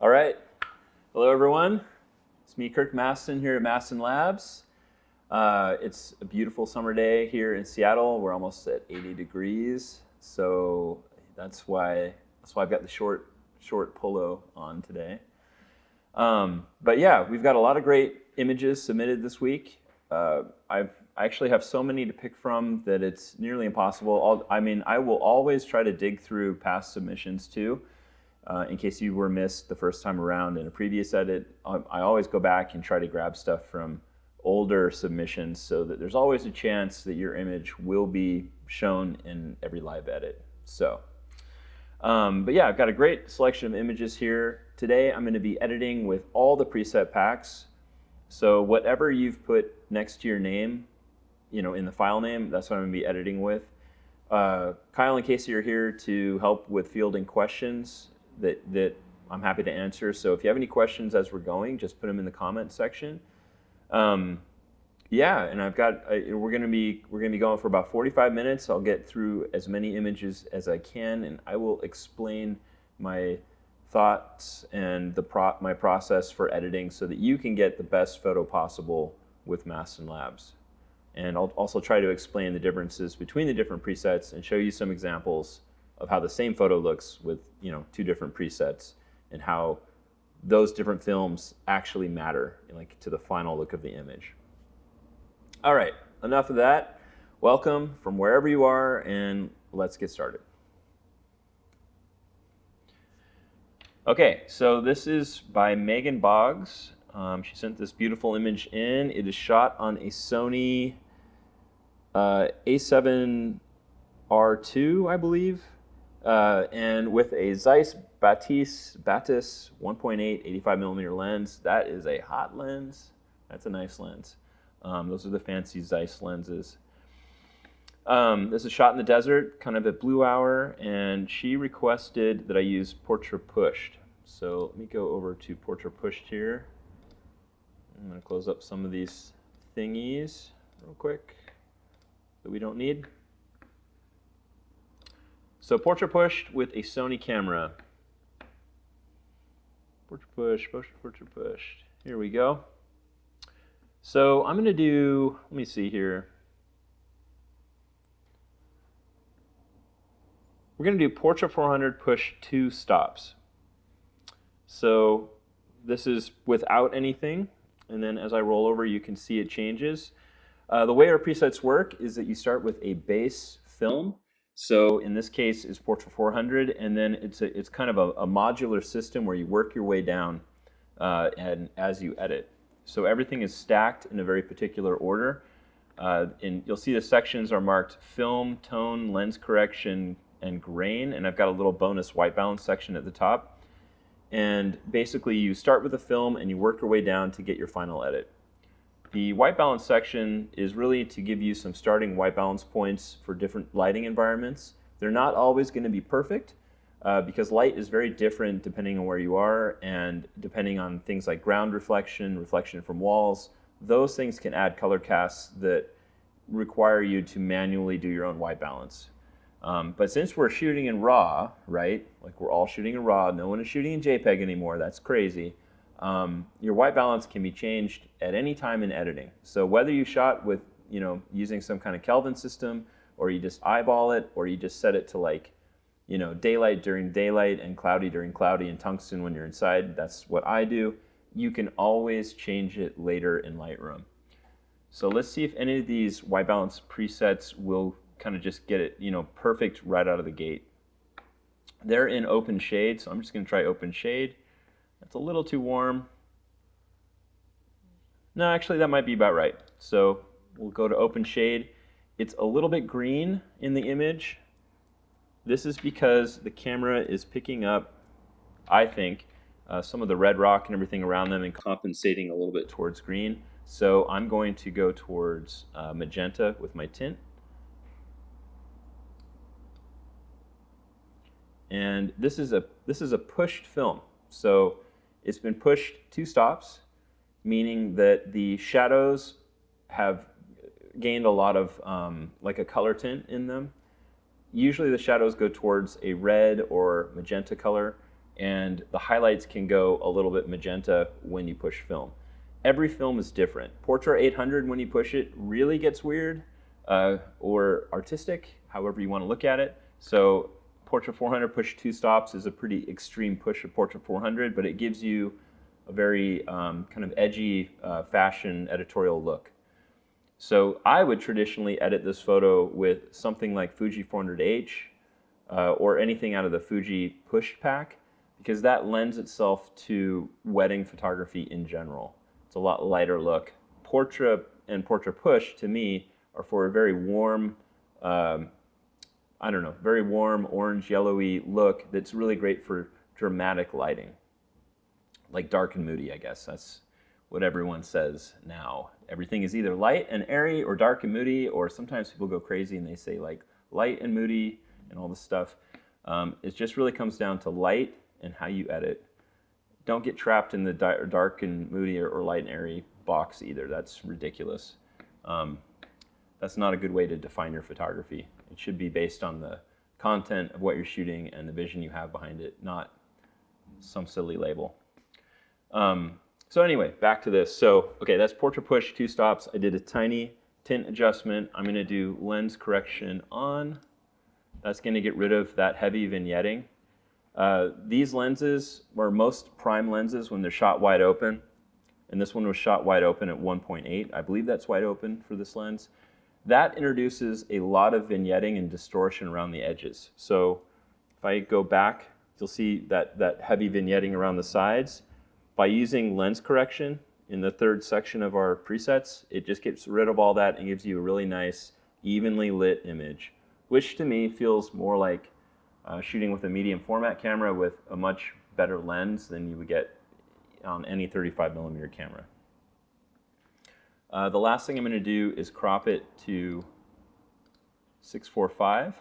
All right. Hello, everyone. It's me, Kirk Mastin, here at Mastin Labs. It's a beautiful summer day here in Seattle. We're almost at 80 degrees, so that's why I've got the short polo on today. But yeah, we've got a lot of great images submitted this week. I actually have so many to pick from that it's nearly impossible. I will always try to dig through past submissions too. In case you were missed the first time around in a previous edit, I always go back and try to grab stuff from older submissions so that there's always a chance that your image will be shown in every live edit. But yeah, I've got a great selection of images here. Today I'm going to be editing with all the preset packs. So whatever you've put next to your name, in the file name, that's what I'm going to be editing with. Kyle and Casey are here to help with fielding questions that I'm happy to answer. So if you have any questions as we're going, just put them in the comment section. Yeah, and we're gonna be going for about 45 minutes. I'll get through as many images as I can, and I will explain my thoughts and my process for editing so that you can get the best photo possible with Mastin Labs. And I'll also try to explain the differences between the different presets and show you some examples of how the same photo looks with two different presets and how those different films actually matter to the final look of the image. All right, enough of that. Welcome from wherever you are, and let's get started. Okay, so this is by Megan Boggs. She sent this beautiful image in. It is shot on a Sony A7R2, I believe, and with a Zeiss Batis 1.8 85mm lens. That is a hot lens. That's a nice lens. Those are the fancy Zeiss lenses. This is shot in the desert, kind of at blue hour, and she requested that I use Portrait Pushed. So let me go over to Portrait Pushed here. I'm going to close up some of these thingies real quick that we don't need. So Portrait Pushed with a Sony camera. Portrait Pushed. Here we go. So I'm going to do, let me see here. We're going to do Portrait 400 push 2 stops. So this is without anything, and then as I roll over you can see it changes. The way our presets work is that you start with a base film. So in this case it's Portrait 400, and then it's kind of a modular system where you work your way down and as you edit. So everything is stacked in a very particular order. And you'll see the sections are marked film, tone, lens correction, and grain, and I've got a little bonus white balance section at the top. And basically you start with a film and you work your way down to get your final edit. The white balance section is really to give you some starting white balance points for different lighting environments. They're not always going to be perfect because light is very different depending on where you are and depending on things like ground reflection, reflection from walls. Those things can add color casts that require you to manually do your own white balance. But since we're shooting in RAW, right? Like we're all shooting in RAW, no one is shooting in JPEG anymore, that's crazy. Your white balance can be changed at any time in editing. So whether you shot with, using some kind of Kelvin system, or you just eyeball it, or you just set it to daylight during daylight and cloudy during cloudy and tungsten when you're inside, that's what I do. You can always change it later in Lightroom. So let's see if any of these white balance presets will kind of just get it, perfect right out of the gate. They're in open shade, so I'm just going to try open shade. That's a little too warm. No, actually that might be about right. So we'll go to open shade. It's a little bit green in the image. This is because the camera is picking up, I think, some of the red rock and everything around them and compensating a little bit towards green. So I'm going to go towards magenta with my tint. And this is a pushed film. So it's been pushed 2 stops, meaning that the shadows have gained a lot of like a color tint in them. Usually the shadows go towards a red or magenta color. and the highlights can go a little bit magenta when you push film. Every film is different. Portra 800, when you push it, really gets weird or artistic, however you want to look at it. So Portra 400 push 2 stops is a pretty extreme push of Portra 400, but it gives you a very kind of edgy fashion editorial look. So I would traditionally edit this photo with something like Fuji 400H or anything out of the Fuji push pack, because that lends itself to wedding photography in general. It's a lot lighter look. Portra and Portra Push, to me, are for a very warm, I don't know, very warm orange yellowy look that's really great for dramatic lighting. Like dark and moody, I guess. That's what everyone says now. Everything is either light and airy or dark and moody, or sometimes people go crazy and they say like light and moody and all this stuff. It just really comes down to light and how you edit. Don't get trapped in the dark and moody or light and airy box either. That's ridiculous. That's not a good way to define your photography. It should be based on the content of what you're shooting and the vision you have behind it, not some silly label. So anyway, back to this. So, okay, that's Portra Push 2 stops. I did a tiny tint adjustment. I'm going to do lens correction on. That's going to get rid of that heavy vignetting. These lenses are most prime lenses when they're shot wide open, and this one was shot wide open at 1.8. I believe that's wide open for this lens. That introduces a lot of vignetting and distortion around the edges. So if I go back, you'll see that heavy vignetting around the sides. By using lens correction in the third section of our presets, it just gets rid of all that and gives you a really nice, evenly lit image, which to me feels more like shooting with a medium format camera with a much better lens than you would get on any 35mm camera. The last thing I'm going to do is crop it to 645.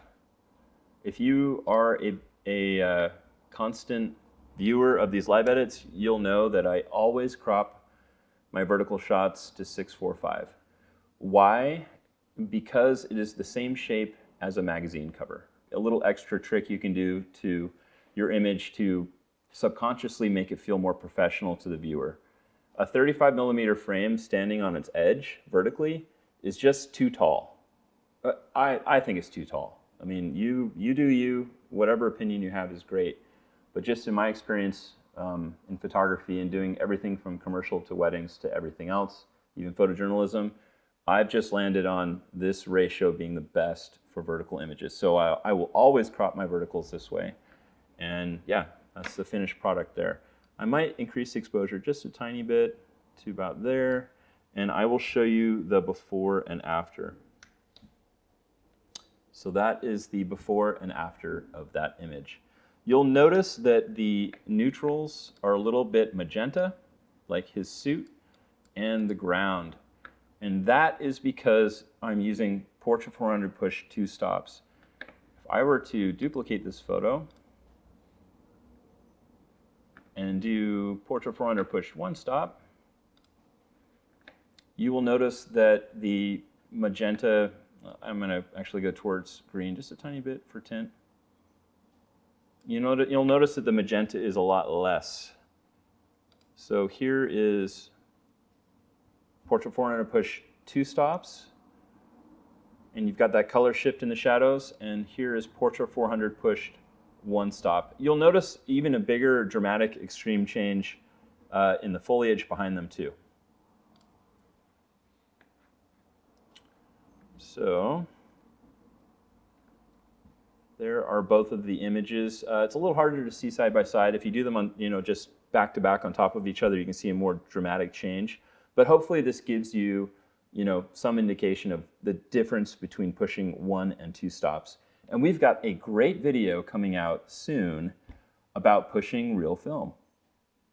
If you are a constant viewer of these live edits, you'll know that I always crop my vertical shots to 645. Why? Because it is the same shape as a magazine cover. A little extra trick you can do to your image to subconsciously make it feel more professional to the viewer. A 35mm frame standing on its edge vertically is just too tall. I think it's too tall. I mean, you do you, whatever opinion you have is great. But just in my experience in photography and doing everything from commercial to weddings to everything else, even photojournalism, I've just landed on this ratio being the best for vertical images. So I will always crop my verticals this way. And yeah, that's the finished product there. I might increase the exposure just a tiny bit to about there, and I will show you the before and after. So that is the before and after of that image. You'll notice that the neutrals are a little bit magenta, like his suit, and the ground. And that is because I'm using Portra 400 push 2 stops. If I were to duplicate this photo and do Portra 400 push 1 stop, you will notice that the magenta, I'm going to actually go towards green just a tiny bit for tint. You'll notice that the magenta is a lot less. So here is Portra 400 push 2 stops, and you've got that color shift in the shadows, and here is Portra 400 pushed 1 stop. You'll notice even a bigger dramatic extreme change in the foliage behind them too. So there are both of the images. It's a little harder to see side by side. If you do them on, just back to back on top of each other, you can see a more dramatic change. But hopefully this gives you, some indication of the difference between pushing 1 and 2 stops. And we've got a great video coming out soon about pushing real film.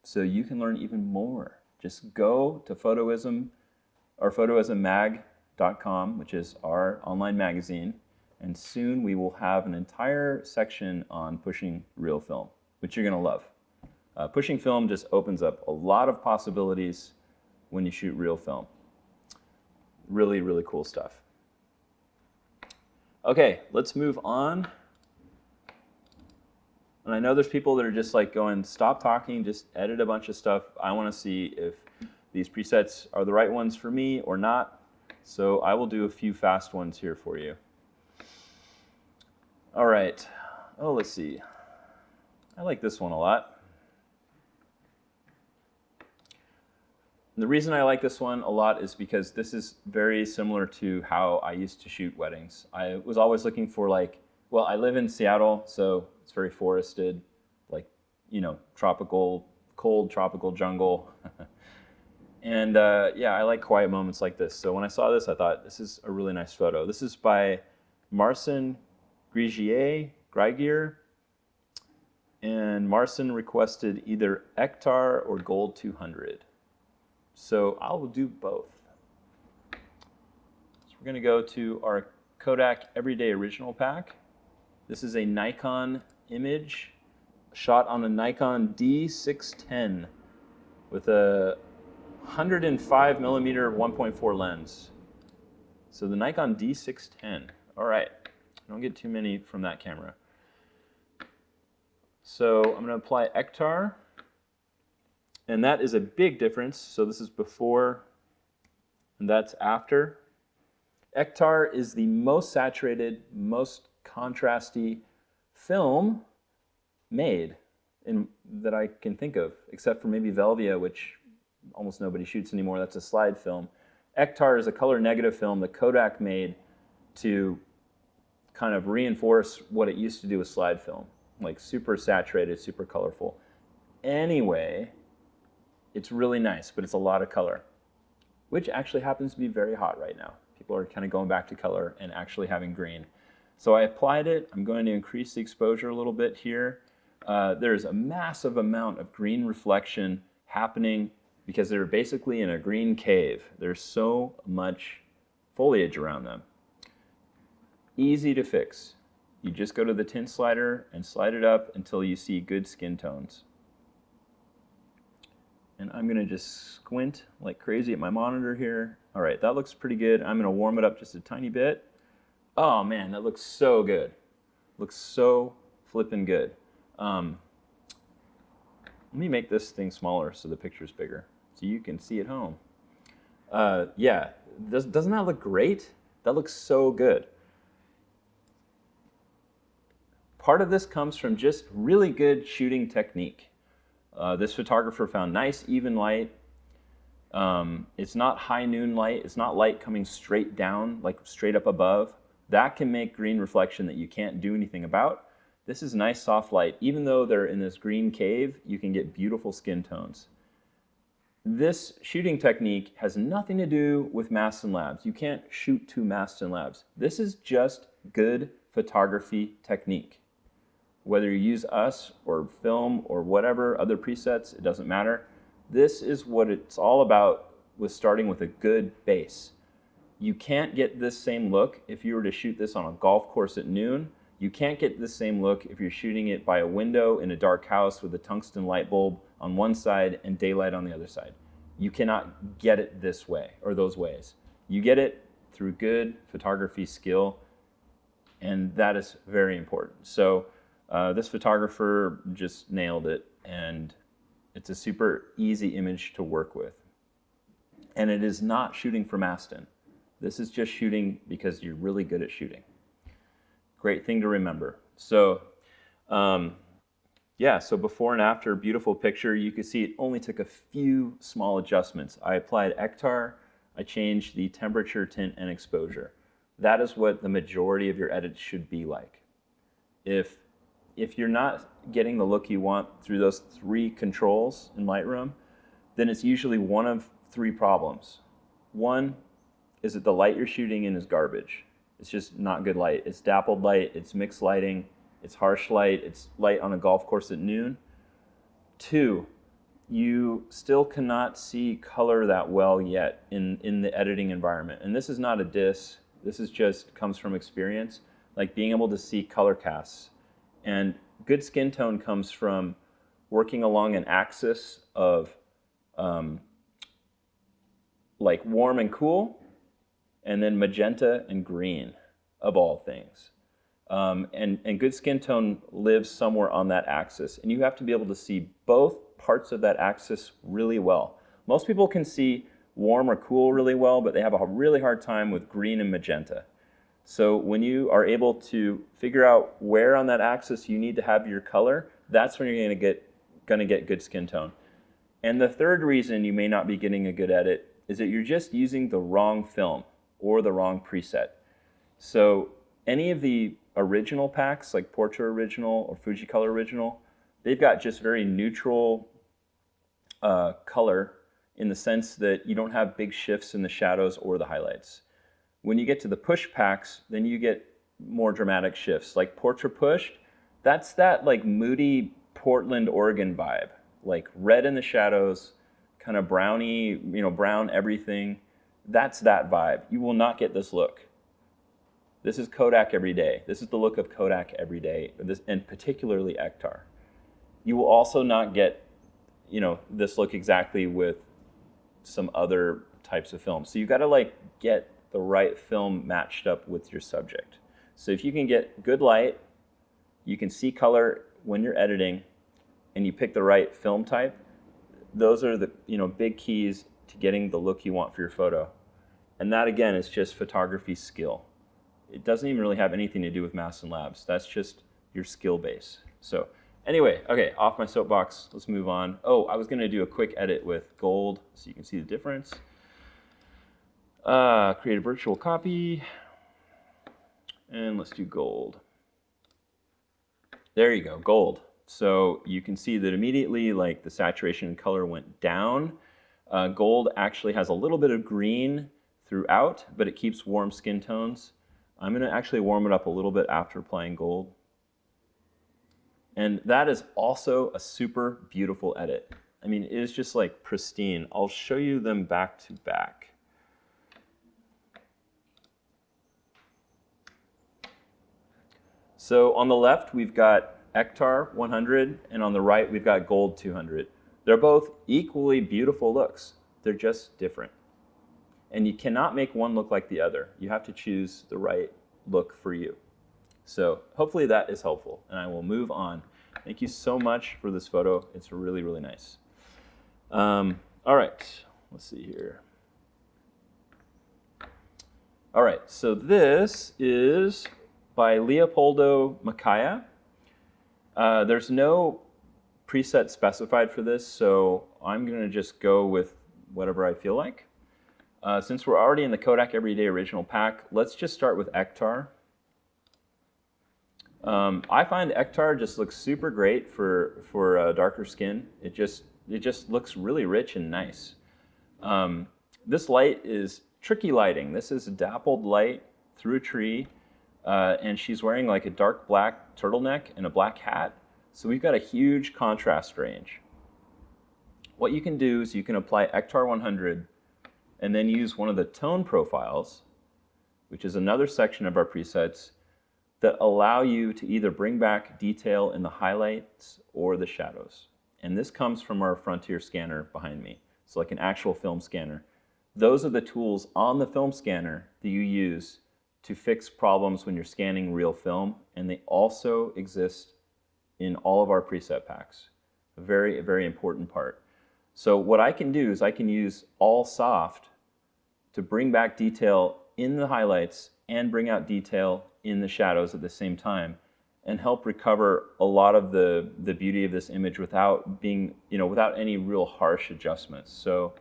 So you can learn even more. Just go to Photoism or photoismmag.com, which is our online magazine. And soon we will have an entire section on pushing real film, which you're going to love. Pushing film just opens up a lot of possibilities when you shoot real film. Really, really cool stuff. Okay, let's move on And I know there's people that are just like going, stop talking, just edit a bunch of stuff. I want to see if these presets are the right ones for me or not. So I will do a few fast ones here for you. All right. Oh, let's see. I like this one a lot. And the reason I like this one a lot is because this is very similar to how I used to shoot weddings. I was always looking for well, I live in Seattle, so it's very forested, like, tropical, cold tropical jungle. And yeah, I like quiet moments like this. So when I saw this, I thought, this is a really nice photo. This is by Marcin Grigier. And Marcin requested either Ektar or Gold 200. So I will do both. So we're going to go to our Kodak Everyday Original Pack. This is a Nikon image shot on a Nikon D610 with a 105 millimeter 1.4 lens. So the Nikon D610. All right, don't get too many from that camera. So I'm going to apply Ektar, and that is a big difference. So this is before, and that's after. Ektar is the most saturated, most contrasty film made that I can think of, except for maybe Velvia, which almost nobody shoots anymore. That's a slide film. Ektar is a color negative film that Kodak made to kind of reinforce what it used to do with slide film, like super saturated, super colorful. Anyway, it's really nice, but it's a lot of color, which actually happens to be very hot right now. People are kind of going back to color and actually having green. So I applied it. I'm going to increase the exposure a little bit here. There's a massive amount of green reflection happening because they're basically in a green cave. There's so much foliage around them. Easy to fix. You just go to the tint slider and slide it up until you see good skin tones. And I'm going to just squint like crazy at my monitor here. All right, that looks pretty good. I'm going to warm it up just a tiny bit. Oh man, that looks so good. Looks so flippin' good. Let me make this thing smaller so the picture's bigger, so you can see at home. Yeah, doesn't that look great? That looks so good. Part of this comes from just really good shooting technique. This photographer found nice, even light. It's not high noon light. It's not light coming straight down, like straight up above. That can make green reflection that you can't do anything about. This is nice soft light. Even though they're in this green cave, you can get beautiful skin tones. This shooting technique has nothing to do with Mastin Labs. You can't shoot to Mastin Labs. This is just good photography technique. Whether you use us or film or whatever, other presets, it doesn't matter. This is what it's all about, with starting with a good base. You can't get this same look if you were to shoot this on a golf course at noon. You can't get this same look if you're shooting it by a window in a dark house with a tungsten light bulb on one side and daylight on the other side. You cannot get it this way or those ways. You get it through good photography skill, and that is very important. So this photographer just nailed it, and it's a super easy image to work with. And it is not shooting for Mastin. This is just shooting because you're really good at shooting. Great thing to remember. So yeah, so before and after, beautiful picture. You can see it only took a few small adjustments. I applied Ektar. I changed the temperature, tint, and exposure. That is what the majority of your edits should be like. If you're not getting the look you want through those 3 controls in Lightroom, then it's usually one of 3 problems. One is that the light you're shooting in is garbage. It's just not good light. It's dappled light, it's mixed lighting, it's harsh light, it's light on a golf course at noon. 2, you still cannot see color that well yet in the editing environment. And this is not a diss, this is just comes from experience, like being able to see color casts. And good skin tone comes from working along an axis of like warm and cool, and then magenta and green, of all things. And good skin tone lives somewhere on that axis. And you have to be able to see both parts of that axis really well. Most people can see warm or cool really well, but they have a really hard time with green and magenta. So when you are able to figure out where on that axis you need to have your color, that's when you're going to get good skin tone. And the third reason you may not be getting a good edit is that you're just using the wrong film or the wrong preset. So any of the original packs, like Portra Original or Fujicolor Original, they've got just very neutral color in the sense that you don't have big shifts in the shadows or the highlights. When you get to the push packs, then you get more dramatic shifts. Like Portra Pushed, that's that like moody Portland, Oregon vibe. Like red in the shadows, kind of browny, brown everything. That's that vibe. You will not get this look. This is Kodak every day. This is the look of Kodak every day, and particularly Ektar. You will also not get, this look exactly with some other types of film. So you got to like get the right film matched up with your subject. So if you can get good light, you can see color when you're editing, and you pick the right film type, those are the big keys to getting the look you want for your photo. And that again is just photography skill. It doesn't even really have anything to do with Mastin Labs. That's just your skill base. So anyway, okay, off my soapbox, let's move on. Oh, I was gonna do a quick edit with gold so you can see the difference. Create a virtual copy, and let's do gold. There you go, gold. So you can see that immediately like the saturation and color went down. Gold actually has a little bit of green throughout, but it keeps warm skin tones. I'm going to actually warm it up a little bit after applying gold. And that is also a super beautiful edit. I mean, it is just like pristine. I'll show you them back to back. So on the left, we've got Ektar 100, and on the right, we've got Gold 200. They're both equally beautiful looks. They're just different. And you cannot make one look like the other. You have to choose the right look for you. So hopefully that is helpful, and I will move on. Thank you so much for this photo. It's really, really nice. All right, let's see here. All right, so this is by Leopoldo Macaya. There's no preset specified for this, so I'm going to just go with whatever I feel like. Since we're already in the Kodak Everyday Original pack, let's just start with Ektar. I find Ektar just looks super great for darker skin. It just looks really rich and nice. This light is tricky lighting. This is dappled light through a tree, and she's wearing like a dark black turtleneck and a black hat. So we've got a huge contrast range. What you can do is you can apply Ektar 100 and then use one of the tone profiles, which is another section of our presets, that allow you to either bring back detail in the highlights or the shadows. And this comes from our Frontier scanner behind me. So like an actual film scanner. Those are the tools on the film scanner that you use to fix problems when you're scanning real film, and they also exist in all of our preset packs. A very, very important part. So what I can do is I can use all soft to bring back detail in the highlights and bring out detail in the shadows at the same time, and help recover a lot of the beauty of this image without being, without any real harsh adjustments. So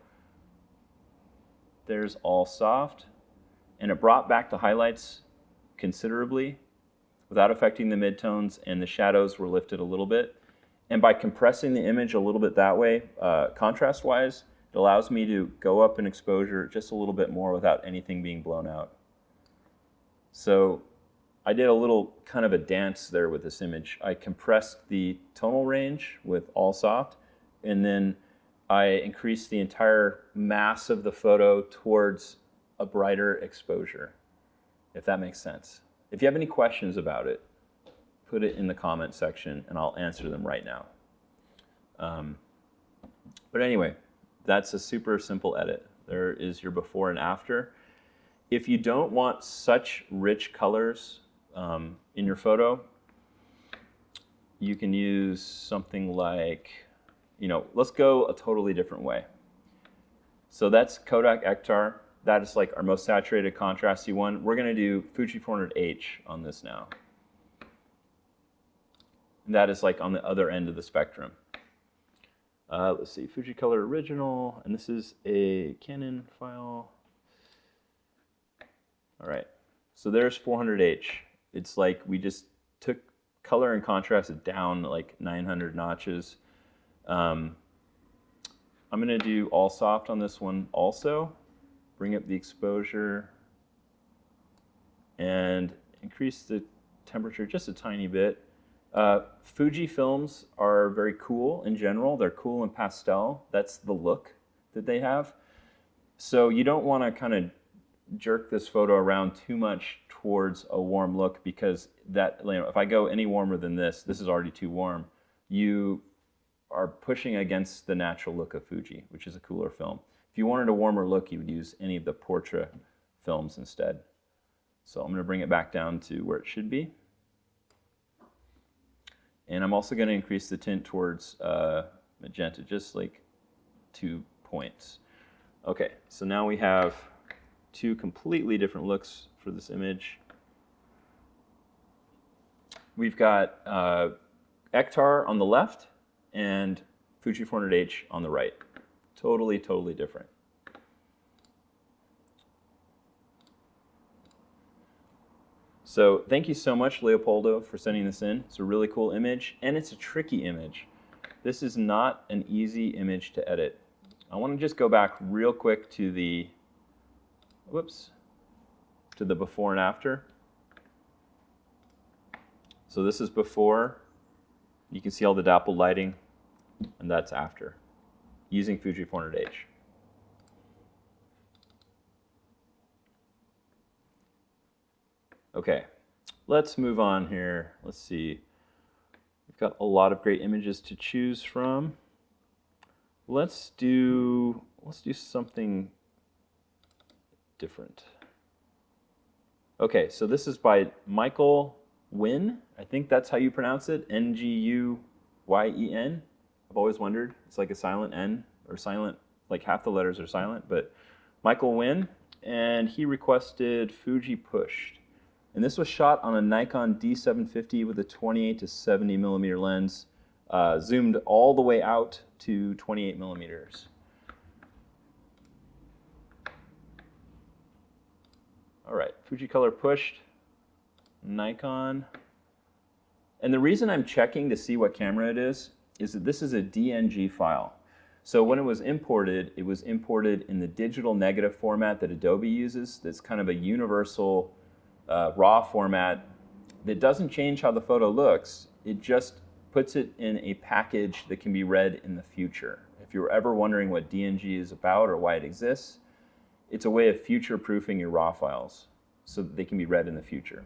there's all soft, and it brought back the highlights considerably without affecting the midtones, and the shadows were lifted a little bit. And by compressing the image a little bit that way, contrast-wise, it allows me to go up in exposure just a little bit more without anything being blown out. So I did a little kind of a dance there with this image. I compressed the tonal range with all soft, and then I increased the entire mass of the photo towards a brighter exposure, if that makes sense. If you have any questions about it, put it in the comment section and I'll answer them right now. But anyway, that's a super simple edit. There is your before and after. If you don't want such rich colors, in your photo, you can use something like, let's go a totally different way. So that's Kodak Ektar. That is like our most saturated contrasty one. We're going to do Fuji 400H on this now. And that is like on the other end of the spectrum. Let's see, Fuji Color Original, and this is a Canon file. All right, so there's 400H. It's like we just took color and contrasted down like 900 notches. I'm going to do all soft on this one also. Bring up the exposure and increase the temperature just a tiny bit. Fuji films are very cool in general. They're cool in pastel. That's the look that they have. So you don't want to kind of jerk this photo around too much towards a warm look, because that, if I go any warmer than this is already too warm. You are pushing against the natural look of Fuji, which is a cooler film. If you wanted a warmer look, you would use any of the Portra films instead. So I'm going to bring it back down to where it should be. And I'm also going to increase the tint towards magenta, just like 2 points. Okay, so now we have 2 completely different looks for this image. We've got Ektar on the left and Fuji 400H on the right. Totally, totally different. So thank you so much, Leopoldo, for sending this in. It's a really cool image, and it's a tricky image. This is not an easy image to edit. I want to just go back real quick to the, to the before and after. So this is before. You can see all the dappled lighting, and that's after, using Fuji 400H. Okay, let's move on here. Let's see. We've got a lot of great images to choose from. Let's do something different. Okay, so this is by Michael Nguyen. I think that's how you pronounce it, Nguyen. I've always wondered. It's like a silent N, or silent, like half the letters are silent, but Michael Nguyen, and he requested Fuji Pushed. And this was shot on a Nikon D750 with a 28 to 70 millimeter lens, zoomed all the way out to 28 millimeters. All right, Fuji Color Pushed, Nikon. And the reason I'm checking to see what camera it is that this is a DNG file. So when it was imported in the digital negative format that Adobe uses. That's kind of a universal RAW format that doesn't change how the photo looks. It just puts it in a package that can be read in the future. If you're ever wondering what DNG is about or why it exists, it's a way of future-proofing your RAW files so that they can be read in the future.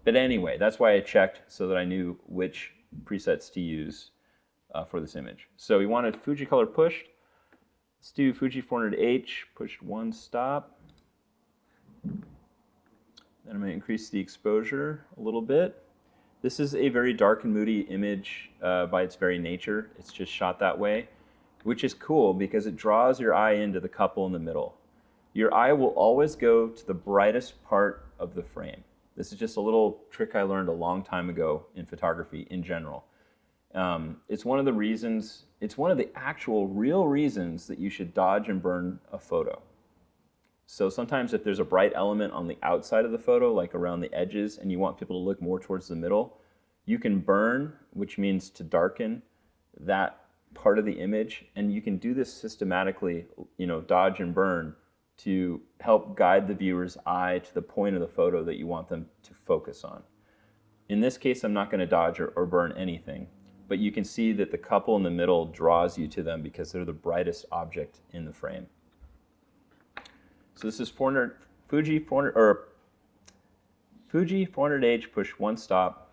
But anyway, that's why I checked so that I knew which presets to use for this image. So we wanted Fuji Color Pushed. Let's do Fuji 400H, pushed 1 stop. Then I'm going to increase the exposure a little bit. This is a very dark and moody image by its very nature. It's just shot that way, which is cool because it draws your eye into the couple in the middle. Your eye will always go to the brightest part of the frame. This is just a little trick I learned a long time ago in photography in general. It's one of the reasons, it's one of the actual real reasons that you should dodge and burn a photo. So sometimes if there's a bright element on the outside of the photo, like around the edges, and you want people to look more towards the middle, you can burn, which means to darken that part of the image, and you can do this systematically, dodge and burn, to help guide the viewer's eye to the point of the photo that you want them to focus on. In this case, I'm not going to dodge or burn anything, but you can see that the couple in the middle draws you to them because they're the brightest object in the frame. So this is Fuji 400H push 1 stop.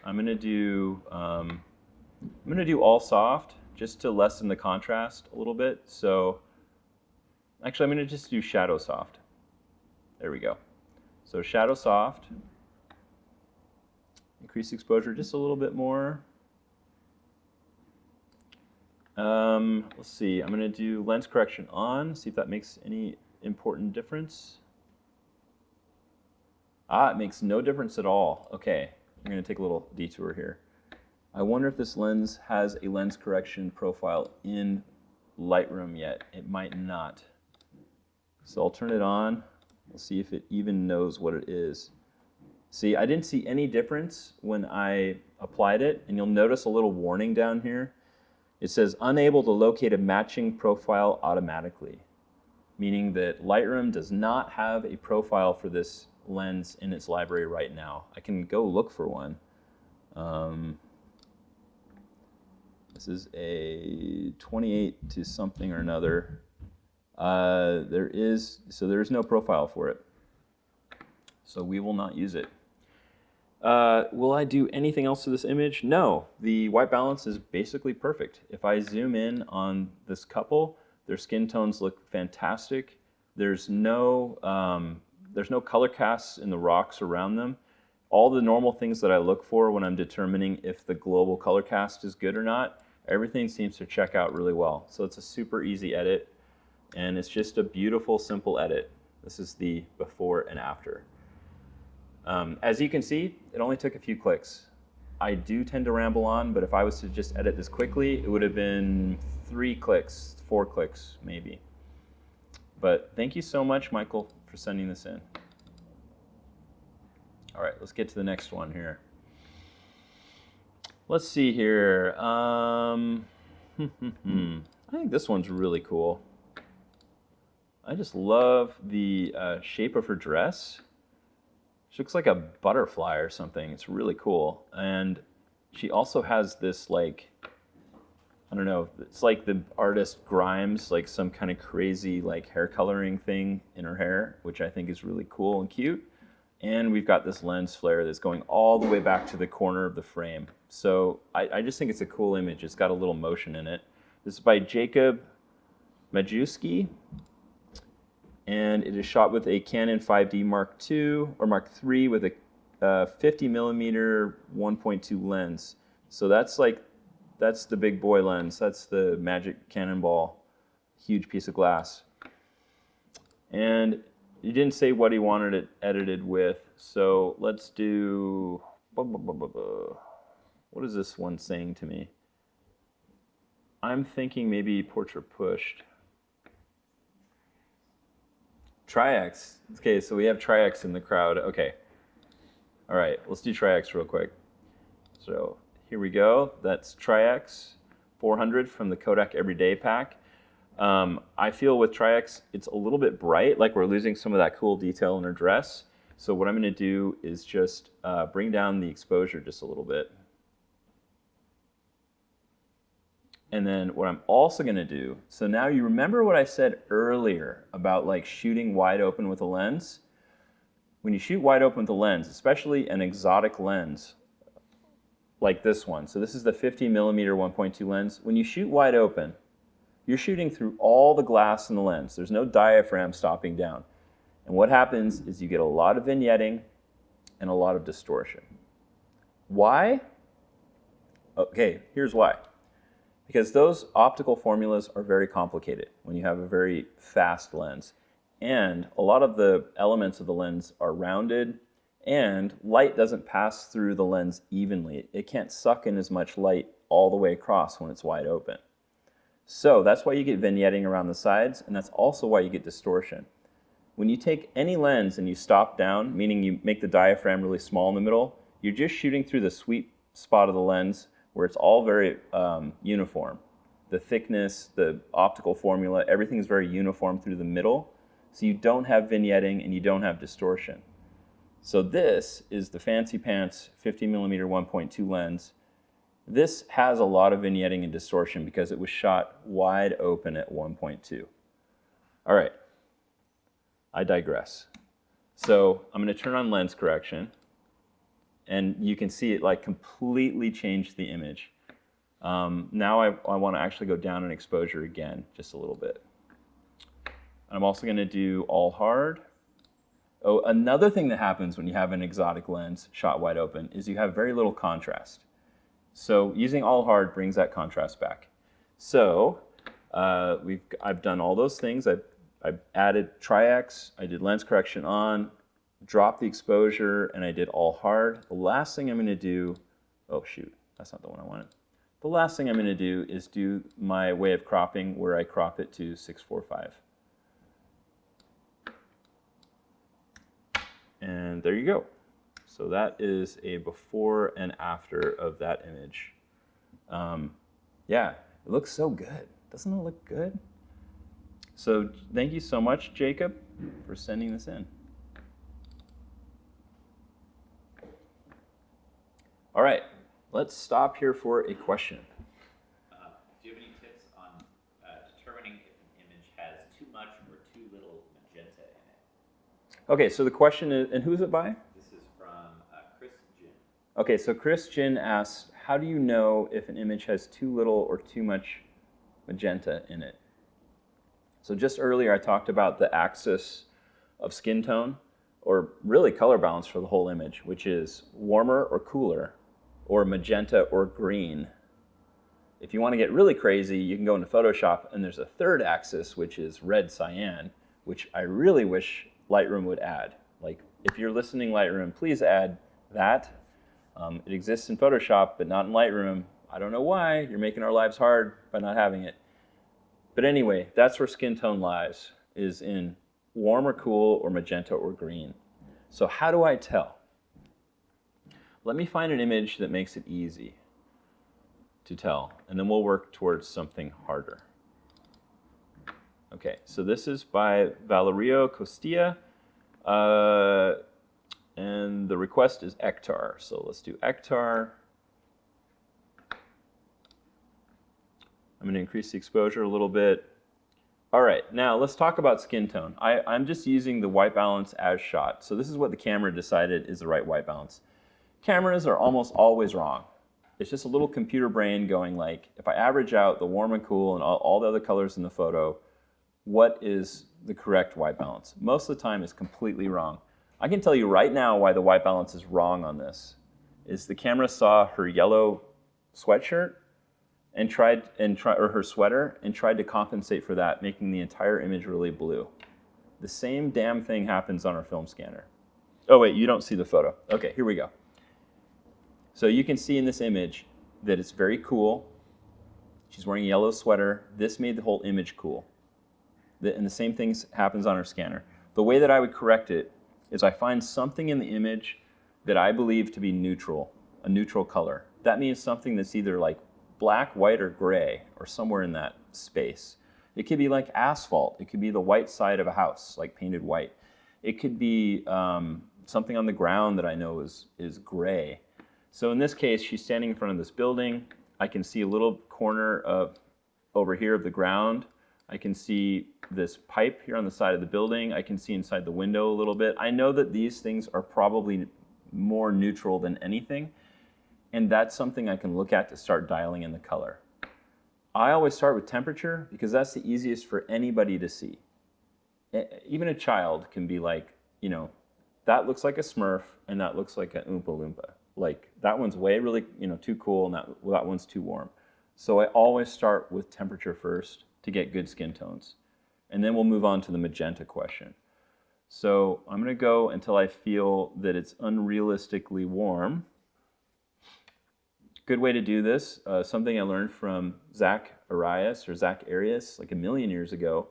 I'm going to do all soft just to lessen the contrast a little bit. So actually, I'm going to just do shadow soft. There we go. So shadow soft. Increase exposure just a little bit more. Let's see, I'm going to do lens correction on, see if that makes any important difference. It makes no difference at all. Okay, I'm going to take a little detour here. I wonder if this lens has a lens correction profile in Lightroom yet. It might not. So I'll turn it on. We'll see if it even knows what it is. See, I didn't see any difference when I applied it, and you'll notice a little warning down here. It says unable to locate a matching profile automatically, meaning that Lightroom does not have a profile for this lens in its library right now. I can go look for one. This is a 28 to something or another. There's no profile for it. So we will not use it. Will I do anything else to this image? No. The white balance is basically perfect. If I zoom in on this couple, their skin tones look fantastic. There's no color casts in the rocks around them. All the normal things that I look for when I'm determining if the global color cast is good or not, everything seems to check out really well. So it's a super easy edit, and it's just a beautiful, simple edit. This is the before and after. As you can see, it only took a few clicks. I do tend to ramble on, but if I was to just edit this quickly, it would have been 3 clicks, 4 clicks maybe. But thank you so much, Michael, for sending this in. All right, let's get to the next one here. Let's see here. I think this one's really cool. I just love the shape of her dress. She looks like a butterfly or something. It's really cool. And she also has this, like, I don't know, it's like the artist Grimes, like some kind of crazy like hair coloring thing in her hair, which I think is really cool and cute. And we've got this lens flare that's going all the way back to the corner of the frame. So I just think it's a cool image. It's got a little motion in it. This is by Jacob Majewski. And it is shot with a Canon 5D Mark II or Mark III with a 50 millimeter 1.2 lens. So that's the big boy lens. That's the Magic Cannonball, huge piece of glass. And he didn't say what he wanted it edited with. So let's do, what is this one saying to me? I'm thinking maybe portrait pushed. Tri-X. Okay, so we have Tri-X in the crowd. Okay. All right, let's do Tri-X real quick. So here we go. That's Tri-X 400 from the Kodak Everyday pack. I feel with Tri-X, it's a little bit bright, like we're losing some of that cool detail in her dress. So what I'm going to do is just bring down the exposure just a little bit. And then what I'm also going to do, so now you remember what I said earlier about like shooting wide open with a lens? When you shoot wide open with a lens, especially an exotic lens like this one, so this is the 50 millimeter 1.2 lens. When you shoot wide open, you're shooting through all the glass in the lens. There's no diaphragm stopping down. And what happens is you get a lot of vignetting and a lot of distortion. Why? Okay, here's why. Because those optical formulas are very complicated when you have a very fast lens. And a lot of the elements of the lens are rounded, and light doesn't pass through the lens evenly. It can't suck in as much light all the way across when it's wide open. So that's why you get vignetting around the sides, and that's also why you get distortion. When you take any lens and you stop down, meaning you make the diaphragm really small in the middle, you're just shooting through the sweet spot of the lens where it's all very uniform. The thickness, the optical formula, everything is very uniform through the middle, so you don't have vignetting and you don't have distortion. So this is the Fancy Pants 50 millimeter 1.2 lens. This has a lot of vignetting and distortion because it was shot wide open at 1.2. All right, I digress. So I'm going to turn on lens correction. And you can see it like completely changed the image. Now I want to actually go down in exposure again, just a little bit. And I'm also going to do all hard. Oh, another thing that happens when you have an exotic lens shot wide open is you have very little contrast. So using all hard brings that contrast back. So I've done all those things. I've added Tri-X, I did lens correction on, dropped the exposure, and I did all hard. The last thing I'm going to do, oh shoot, that's not the one I wanted. The last thing I'm going to do is do my way of cropping where I crop it to 6:45. And there you go. So that is a before and after of that image. Yeah, it looks so good. Doesn't it look good? So thank you so much, Jacob, for sending this in. All right, let's stop here for a question. Do you have any tips on determining if an image has too much or too little magenta in it? Okay, so the question is, and who's it by? This is from Chris Jin. Okay, so Chris Jin asks, how do you know if an image has too little or too much magenta in it? So just earlier I talked about the axis of skin tone, or really color balance for the whole image, which is warmer or cooler, or magenta or green. If you want to get really crazy, you can go into Photoshop and there's a third axis, which is red cyan, which I really wish Lightroom would add. Like, if you're listening Lightroom, please add that. It exists in Photoshop, but not in Lightroom. I don't know why. You're making our lives hard by not having it. But anyway, that's where skin tone lies, is in warm or cool or magenta or green. So how do I tell? Let me find an image that makes it easy to tell, and then we'll work towards something harder. Okay, so this is by Valerio Costilla, and the request is Ektar. So let's do Ektar. I'm going to increase the exposure a little bit. All right, now let's talk about skin tone. I'm just using the white balance as shot. So this is what the camera decided is the right white balance. Cameras are almost always wrong. It's just a little computer brain going like, if I average out the warm and cool and all the other colors in the photo, what is the correct white balance? Most of the time it's completely wrong. I can tell you right now why the white balance is wrong on this. Is the camera saw her yellow sweatshirt and or her sweater and tried to compensate for that, making the entire image really blue. The same damn thing happens on our film scanner. Oh wait, you don't see the photo. Okay, here we go. So you can see in this image that it's very cool. She's wearing a yellow sweater. This made the whole image cool. And the same thing happens on our scanner. The way that I would correct it is I find something in the image that I believe to be neutral, a neutral color. That means something that's either like black, white, or gray, or somewhere in that space. It could be like asphalt. It could be the white side of a house, like painted white. It could be something on the ground that I know is gray. So in this case, she's standing in front of this building. I can see a little corner of over here of the ground. I can see this pipe here on the side of the building. I can see inside the window a little bit. I know that these things are probably more neutral than anything, and that's something I can look at to start dialing in the color. I always start with temperature because that's the easiest for anybody to see. Even a child can be like, you know, that looks like a Smurf and that looks like an Oompa Loompa. Like, that one's way really, too cool and that one's too warm. So I always start with temperature first to get good skin tones. And then we'll move on to the magenta question. So I'm going to go until I feel that it's unrealistically warm. Good way to do this, something I learned from Zach Arias like a million years ago,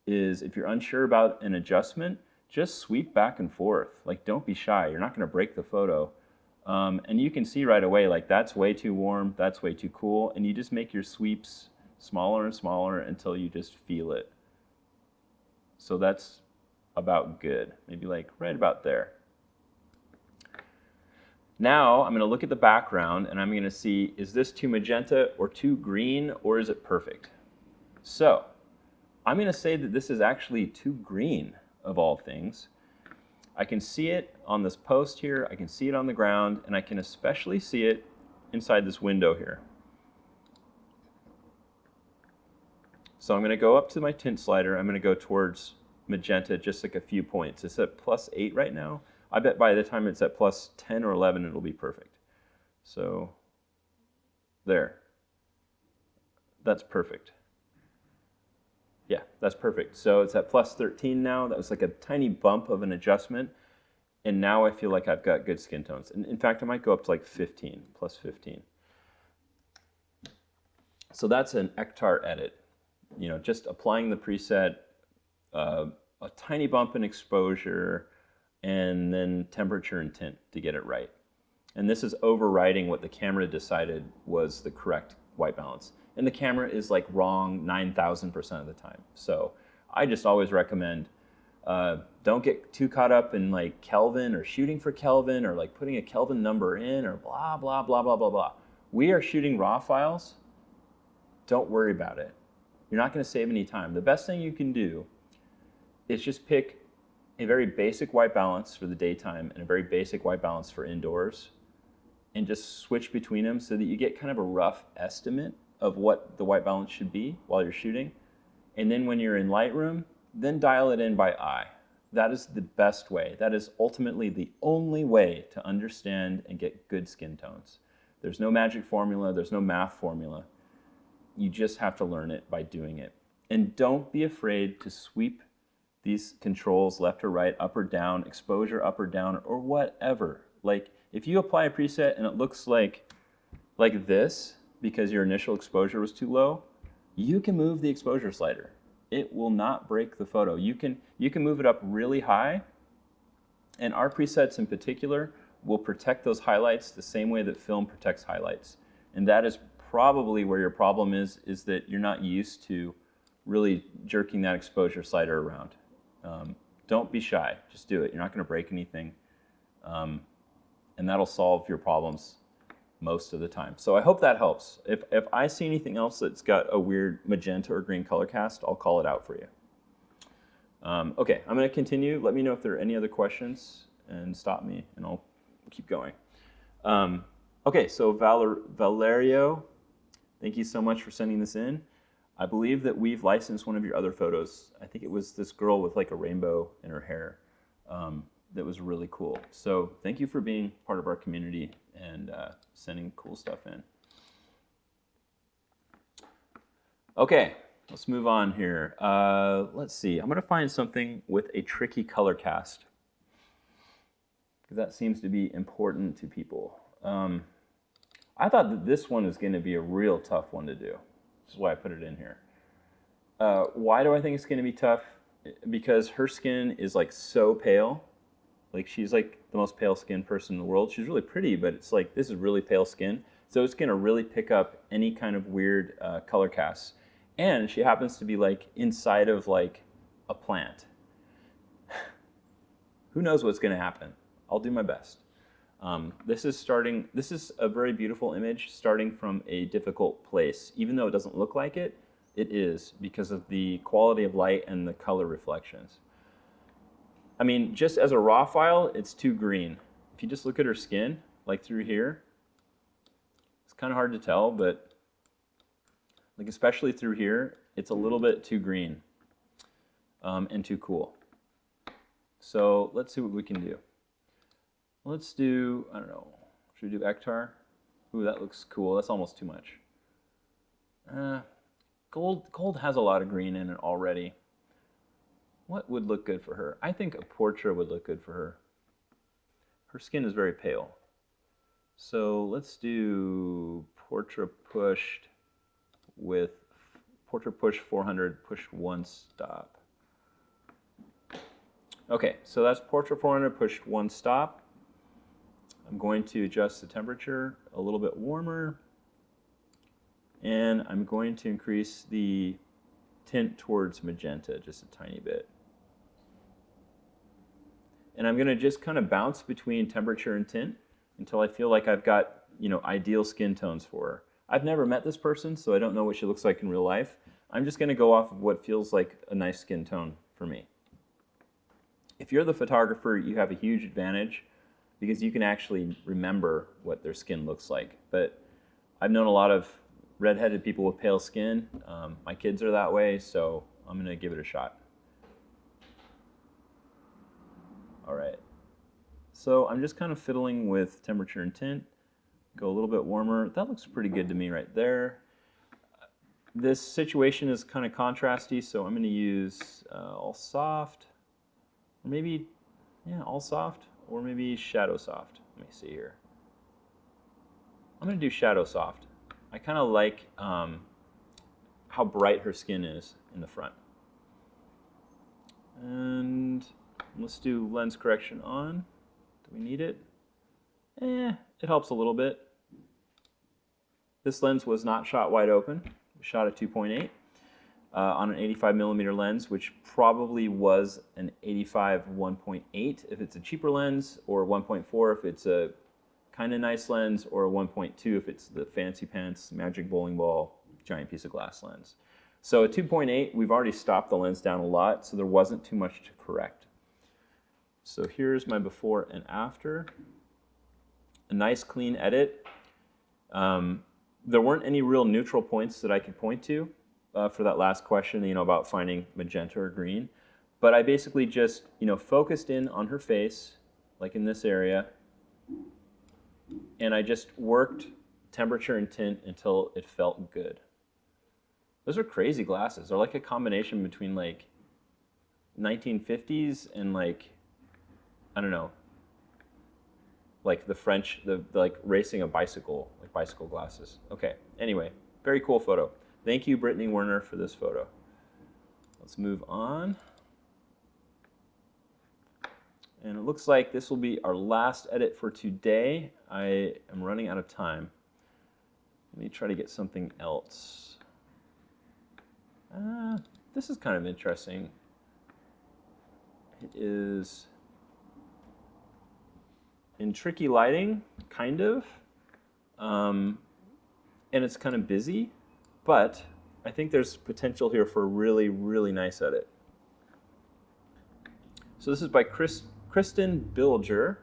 is if you're unsure about an adjustment, just sweep back and forth. Like, don't be shy. You're not going to break the photo. And you can see right away, like, that's way too warm, that's way too cool, and you just make your sweeps smaller and smaller until you just feel it. So that's about good, maybe like right about there. Now I'm going to look at the background and I'm going to see, is this too magenta or too green, or is it perfect? So I'm going to say that this is actually too green, of all things. I can see it on this post here, I can see it on the ground, and I can especially see it inside this window here. So I'm going to go up to my tint slider, I'm going to go towards magenta just like a few points. It's at +8 right now. I bet by the time it's at +10 or 11, it'll be perfect. So there. That's perfect. Yeah, that's perfect. So it's at +13 now. That was like a tiny bump of an adjustment. And now I feel like I've got good skin tones. And in fact, I might go up to like 15, +15. So that's an Ektar edit. You know, just applying the preset, a tiny bump in exposure, and then temperature and tint to get it right. And this is overriding what the camera decided was the correct white balance. And the camera is like wrong 9,000% of the time. So I just always recommend don't get too caught up in like Kelvin or shooting for Kelvin or like putting a Kelvin number in or blah, blah, blah, blah, blah, blah. We are shooting raw files. Don't worry about it. You're not going to save any time. The best thing you can do is just pick a very basic white balance for the daytime and a very basic white balance for indoors and just switch between them so that you get kind of a rough estimate of what the white balance should be while you're shooting. And then when you're in Lightroom, then dial it in by eye. That is the best way. That is ultimately the only way to understand and get good skin tones. There's no magic formula. There's no math formula. You just have to learn it by doing it. And don't be afraid to sweep these controls left or right, up or down, exposure up or down, or whatever. Like if you apply a preset and it looks like this because your initial exposure was too low, you can move the exposure slider. It will not break the photo. You can move it up really high, and our presets in particular will protect those highlights the same way that film protects highlights. And that is probably where your problem is that you're not used to really jerking that exposure slider around. Don't be shy, just do it. You're not going to break anything, and that'll solve your problems most of the time. So I hope that helps. If I see anything else that's got a weird magenta or green color cast, I'll call it out for you. Okay, I'm going to continue. Let me know if there are any other questions and stop me, and I'll keep going. Okay, so Valerio, thank you so much for sending this in. I believe that we've licensed one of your other photos. I think it was this girl with like a rainbow in her hair. That was really cool. So thank you for being part of our community and sending cool stuff in. Okay, let's move on here. Let's see. I'm going to find something with a tricky color cast, because that seems to be important to people. I thought that this one was going to be a real tough one to do. This is why I put it in here. Why do I think it's going to be tough? Because her skin is like so pale. Like she's like the most pale skinned person in the world. She's really pretty, but it's like this is really pale skin. So it's going to really pick up any kind of weird color casts. And she happens to be like inside of like a plant. Who knows what's going to happen? I'll do my best. This is a very beautiful image starting from a difficult place. Even though it doesn't look like it, it is because of the quality of light and the color reflections. I mean, just as a raw file, it's too green. If you just look at her skin, like through here, it's kind of hard to tell, but like especially through here, it's a little bit too green and too cool. So let's see what we can do. Let's do, I don't know, should we do Ektar? Ooh, that looks cool. That's almost too much. Gold has a lot of green in it already. What would look good for her? I think a portrait would look good for her. Her skin is very pale. So let's do portrait pushed with portrait push 400, push one stop. Okay, so that's portrait 400, pushed one stop. I'm going to adjust the temperature a little bit warmer, and I'm going to increase the tint towards magenta just a tiny bit. And I'm going to just kind of bounce between temperature and tint until I feel like I've got, ideal skin tones for her. I've never met this person, so I don't know what she looks like in real life. I'm just going to go off of what feels like a nice skin tone for me. If you're the photographer, you have a huge advantage because you can actually remember what their skin looks like. But I've known a lot of redheaded people with pale skin. My kids are that way, so I'm going to give it a shot. All right. So I'm just kind of fiddling with temperature and tint. Go a little bit warmer. That looks pretty good to me right there. This situation is kind of contrasty, so I'm going to use all soft, or maybe, yeah, all soft, or maybe shadow soft. Let me see here. I'm going to do shadow soft. I kind of like how bright her skin is in the front. And let's do lens correction on. Do we need it? It helps a little bit. This lens was not shot wide open. We shot at 2.8 on an 85mm lens, which probably was an 85 1.8 if it's a cheaper lens, or 1.4 if it's a kind of nice lens, or a 1.2 if it's the fancy pants, magic bowling ball, giant piece of glass lens. So at 2.8, we've already stopped the lens down a lot, so there wasn't too much to correct. So here's my before and after. A nice clean edit. There weren't any real neutral points that I could point to for that last question, about finding magenta or green. But I basically just, focused in on her face, like in this area, and I just worked temperature and tint until it felt good. Those are crazy glasses. They're like a combination between like 1950s and like, I don't know, like the French, the like racing a bicycle, like bicycle glasses. Okay, anyway, very cool photo. Thank you, Brittany Werner, for this photo. Let's move on. And it looks like this will be our last edit for today. I am running out of time. Let me try to get something else. This is kind of interesting. It is in tricky lighting, kind of. And it's kind of busy, but I think there's potential here for a really, really nice edit. So this is by Kristen Bilger,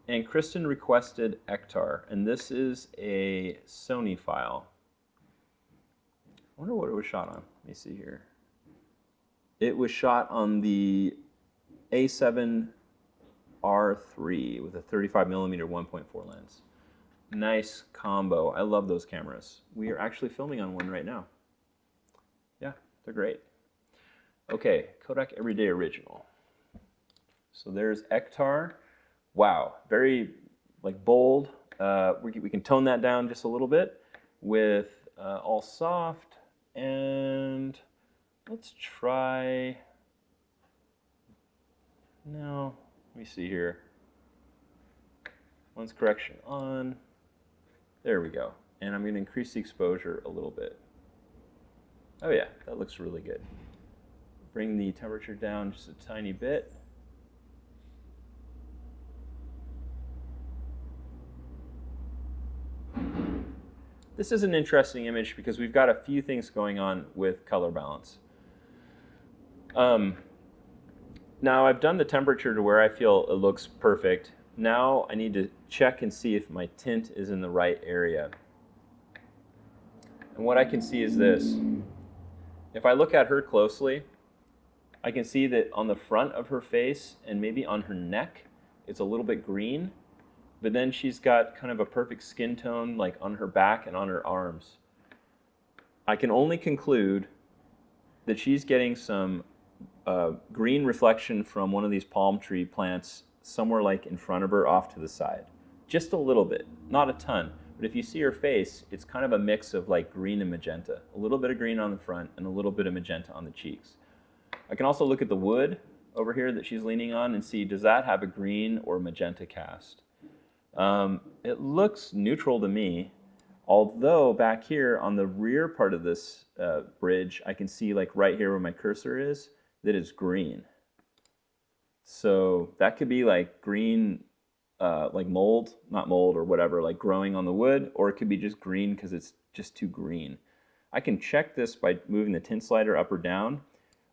and Kristen requested Ektar, and this is a Sony file. I wonder what it was shot on. Let me see here. It was shot on the A7 R3 with a 35mm 1.4 lens. Nice combo. I love those cameras. We are actually filming on one right now. Yeah, they're great. Okay, Kodak Everyday Original. So there's Ektar. Wow, very like bold. We can tone that down just a little bit with all soft, and let's try. No, let me see here. Lens correction on. There we go. And I'm going to increase the exposure a little bit. Oh yeah, that looks really good. Bring the temperature down just a tiny bit. This is an interesting image because we've got a few things going on with color balance. Now I've done the temperature to where I feel it looks perfect. Now I need to check and see if my tint is in the right area. And what I can see is this. If I look at her closely, I can see that on the front of her face and maybe on her neck, it's a little bit green. But then she's got kind of a perfect skin tone like on her back and on her arms. I can only conclude that she's getting some green reflection from one of these palm tree plants somewhere like in front of her off to the side. Just a little bit, not a ton. But if you see her face, it's kind of a mix of like green and magenta. A little bit of green on the front and a little bit of magenta on the cheeks. I can also look at the wood over here that she's leaning on and see, does that have a green or magenta cast? It looks neutral to me, although back here on the rear part of this bridge, I can see like right here where my cursor is, that it's green. So that could be like green, like mold, not mold or whatever, like growing on the wood, or it could be just green because it's just too green. I can check this by moving the tint slider up or down.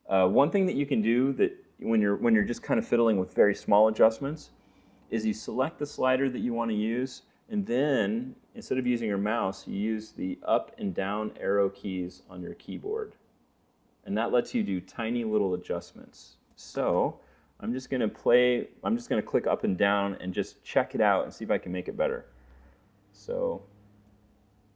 One thing that you can do that when you're just kind of fiddling with very small adjustments is you select the slider that you want to use, and then instead of using your mouse, you use the up and down arrow keys on your keyboard. And that lets you do tiny little adjustments. So I'm just going to click up and down and just check it out and see if I can make it better. So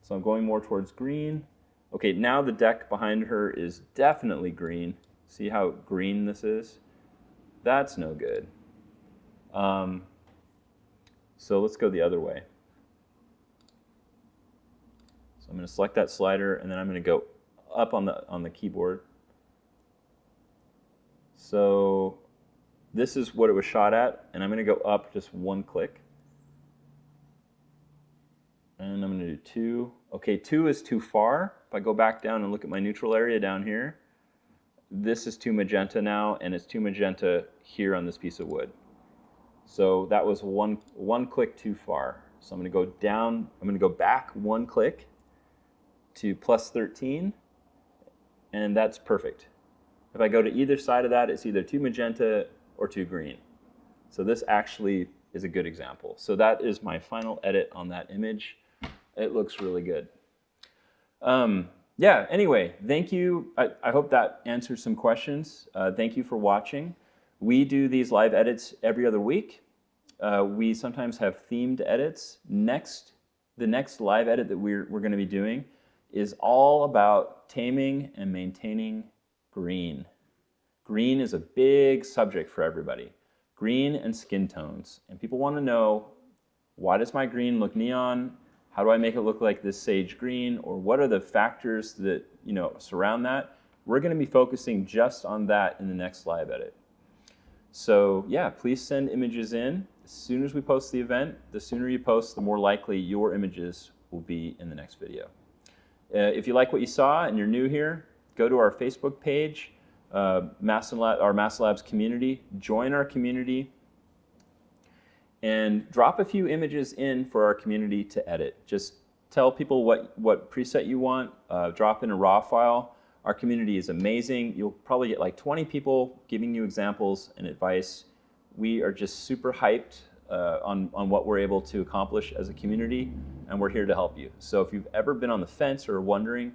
I'm going more towards green. Okay, now the deck behind her is definitely green. See how green this is? That's no good. So let's go the other way. So I'm going to select that slider, and then I'm going to go up on the keyboard. So this is what it was shot at, and I'm going to go up just one click. And I'm going to do 2. Okay, 2 is too far. If I go back down and look at my neutral area down here, this is too magenta now, and it's too magenta here on this piece of wood. So that was one click too far. So I'm going to go down, I'm going to go back one click to +13, and that's perfect. If I go to either side of that, it's either too magenta or too green. So this actually is a good example. So that is my final edit on that image. It looks really good. Yeah, anyway, thank you. I hope that answers some questions. Thank you for watching. We do these live edits every other week. We sometimes have themed edits. The next live edit that we're going to be doing is all about taming and maintaining green. Green is a big subject for everybody. Green and skin tones. And people want to know, why does my green look neon? How do I make it look like this sage green? Or what are the factors that surround that? We're going to be focusing just on that in the next live edit. So yeah, please send images in. As soon as we post the event, the sooner you post, the more likely your images will be in the next video. If you like what you saw and you're new here, go to our Facebook page, our Mastin Labs community, join our community, and drop a few images in for our community to edit. Just tell people what preset you want, drop in a raw file. Our community is amazing. You'll probably get like 20 people giving you examples and advice. We are just super hyped on what we're able to accomplish as a community, and we're here to help you. So if you've ever been on the fence or wondering,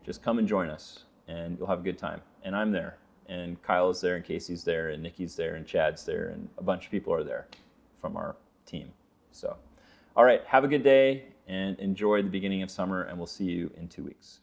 just come and join us, and you'll have a good time. And I'm there, and Kyle is there, and Casey's there, and Nikki's there, and Chad's there, and a bunch of people are there from our team. So, all right, have a good day, and enjoy the beginning of summer, and we'll see you in 2 weeks.